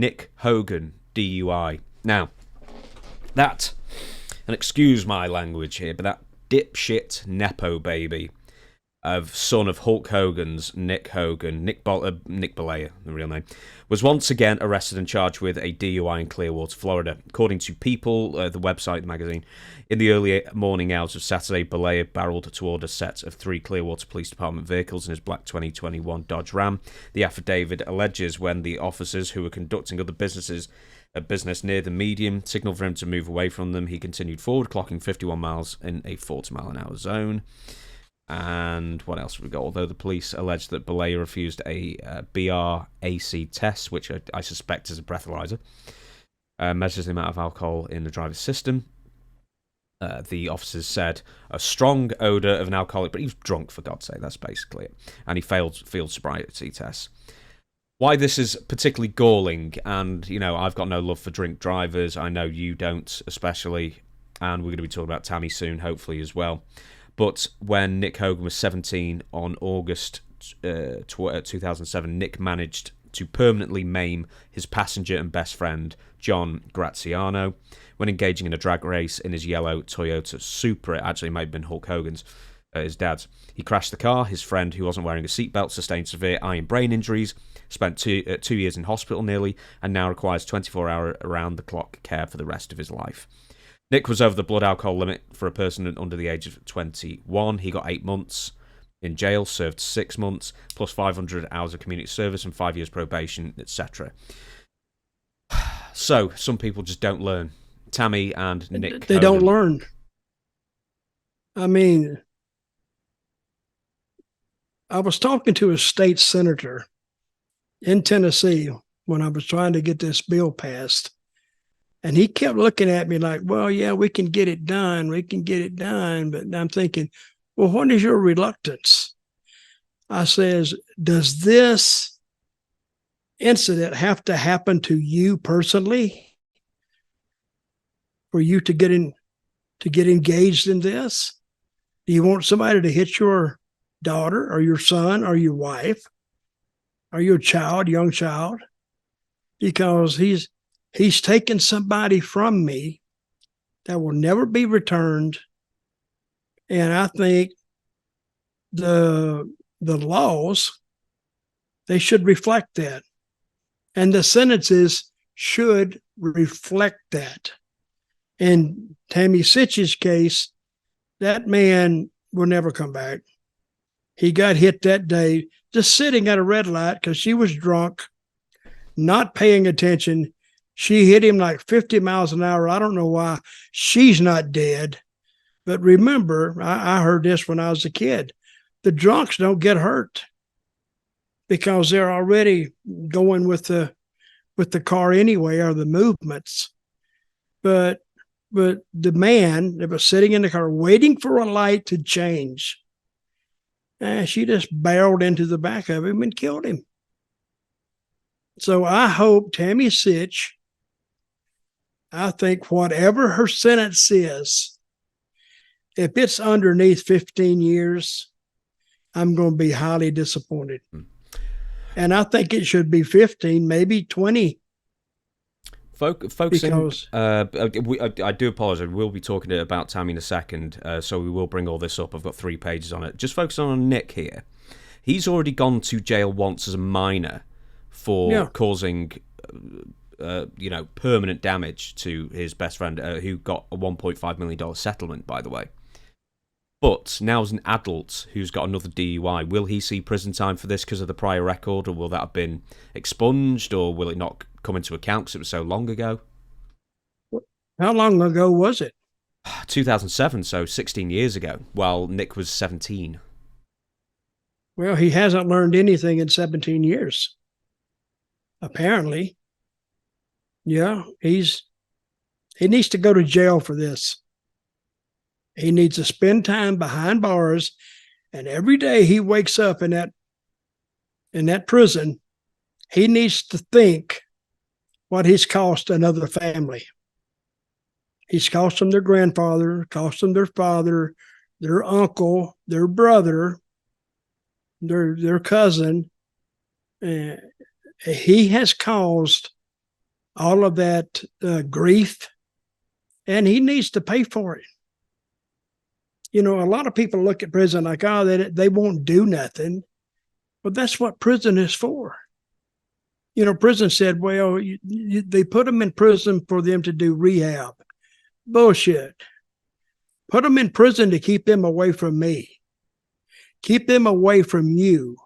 Nick Hogan, DUI. Now, that, and excuse my language here, but that dipshit Nepo baby of son of Hulk Hogan's Nick Hogan, Nick Bollea, the real name, was once again arrested and charged with a DUI in Clearwater, Florida. According to People, the website, the magazine, in the early morning hours of Saturday, Bollea barreled toward a set of 3 Clearwater Police Department vehicles in his black 2021 Dodge Ram. The affidavit alleges when the officers who were conducting other business near the median signaled for him to move away from them, he continued forward, clocking 51 miles in a 40-mile-an-hour zone. And what else have we got? Although the police alleged that Bollea refused a BRAC test, which I suspect is a breathalyzer, measures the amount of alcohol in the driver's system. The officers said a strong odour of an alcoholic, but he was drunk, for God's sake, that's basically it. And he failed field sobriety tests. Why this is particularly galling, and, you know, I've got no love for drink drivers, I know you don't especially, and we're going to be talking about Tammy soon, hopefully, as well. But when Nick Hogan was 17 on August 2007, Nick managed to permanently maim his passenger and best friend, John Graziano, when engaging in a drag race in his yellow Toyota Supra. Actually, it might have been Hulk Hogan's, his dad's. He crashed the car. His friend, who wasn't wearing a seatbelt, sustained severe eye and brain injuries, spent 2 years in hospital nearly, and now requires 24-hour around-the-clock care for the rest of his life. Nick was over the blood alcohol limit for a person under the age of 21. He got 8 months in jail, served 6 months, plus 500 hours of community service and 5 years probation, etc. So, some people just don't learn. Tammy and Nick They don't learn. I mean, I was talking to a state senator in Tennessee when I was trying to get this bill passed. And he kept looking at me like, well, yeah, we can get it done. We can get it done. But I'm thinking, well, what is your reluctance? I says, does this incident have to happen to you personally for you to get engaged in this? Do you want somebody to hit your daughter or your son or your wife or your child, young child? Because he's taken somebody from me that will never be returned. And I think the laws, they should reflect that. And the sentences should reflect that. In Tammy Sitch's case, that man will never come back. He got hit that day just sitting at a red light because she was drunk, not paying attention. She hit him like 50 miles an hour. I don't know why. She's not dead. But remember, I heard this when I was a kid. The drunks don't get hurt because they're already going with the car anyway, or the movements. But the man that was sitting in the car waiting for a light to change, she just barreled into the back of him and killed him. So I hope Tammy Sitch, I think whatever her sentence is, if it's underneath 15 years, I'm going to be highly disappointed. And I think it should be 15, maybe 20. Focusing, I do apologize. We'll be talking about Tammy in a second, so we will bring all this up. I've got 3 pages on it. Just focusing on Nick here. He's already gone to jail once as a minor for causing, permanent damage to his best friend, who got a $1.5 million settlement, by the way. But now as an adult who's got another DUI, will he see prison time for this because of the prior record, or will that have been expunged, or will it not come into account because it was so long ago? How long ago was it? 2007, so 16 years ago, while Nick was 17. Well, he hasn't learned anything in 17 years. Apparently. Yeah, he needs to go to jail for this. He needs to spend time behind bars, and every day he wakes up in that prison, he needs to think what he's cost another family. He's cost them their grandfather, cost them their father, their uncle, their brother, their cousin. He has caused all of that grief, and he needs to pay for it. You know, a lot of people look at prison like, oh, they won't do nothing. But that's what prison is for. You know, prison said, well, they put them in prison for them to do rehab. Bullshit. Put them in prison to keep them away from me. Keep them away from you.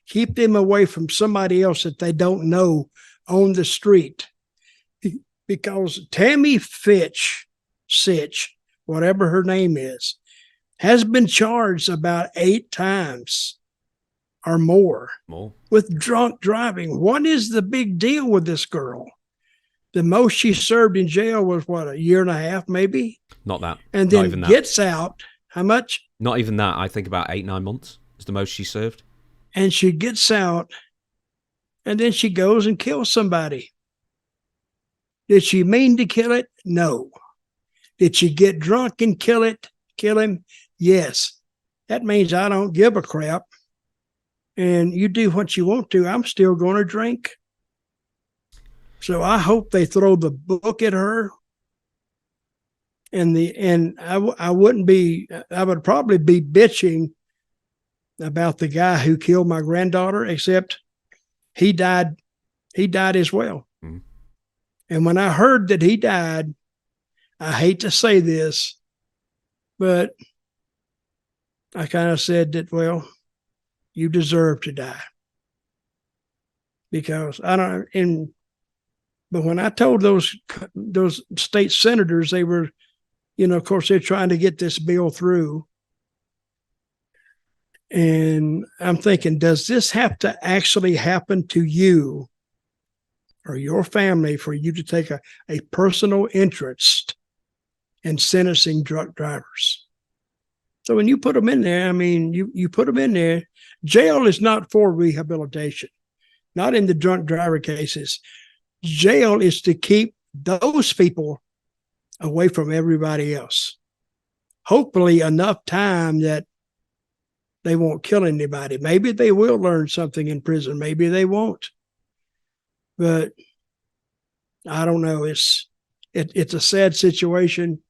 Keep them away from somebody else that they don't know on the street. Because Tammy Sitch, whatever her name is, has been charged about 8 times or more with drunk driving. What is the big deal with this girl? The most she served in jail was, what, 1.5 years, maybe? Not that. And then gets out. How much? Not even that. I think about 8-9 months is the most she served. And she gets out, and then she goes and kills somebody. Did she mean to kill it? No. Did she get drunk and kill him? Yes. That means I don't give a crap. And you do what you want to. I'm still going to drink. So I hope they throw the book at her. And I would probably be bitching about the guy who killed my granddaughter, except he died as well. Mm-hmm. And when I heard that he died, I hate to say this, but I kind of said that, well, you deserve to die. Because but when I told those state senators, they were, you know, of course, they're trying to get this bill through. And I'm thinking, does this have to actually happen to you or your family for you to take a personal interest in sentencing drunk drivers? So when you put them in there, I mean, you put them in there. Jail is not for rehabilitation, not in the drunk driver cases. Jail is to keep those people away from everybody else. Hopefully enough time that they won't kill anybody. Maybe they will learn something in prison. Maybe they won't. But I don't know. It's a sad situation.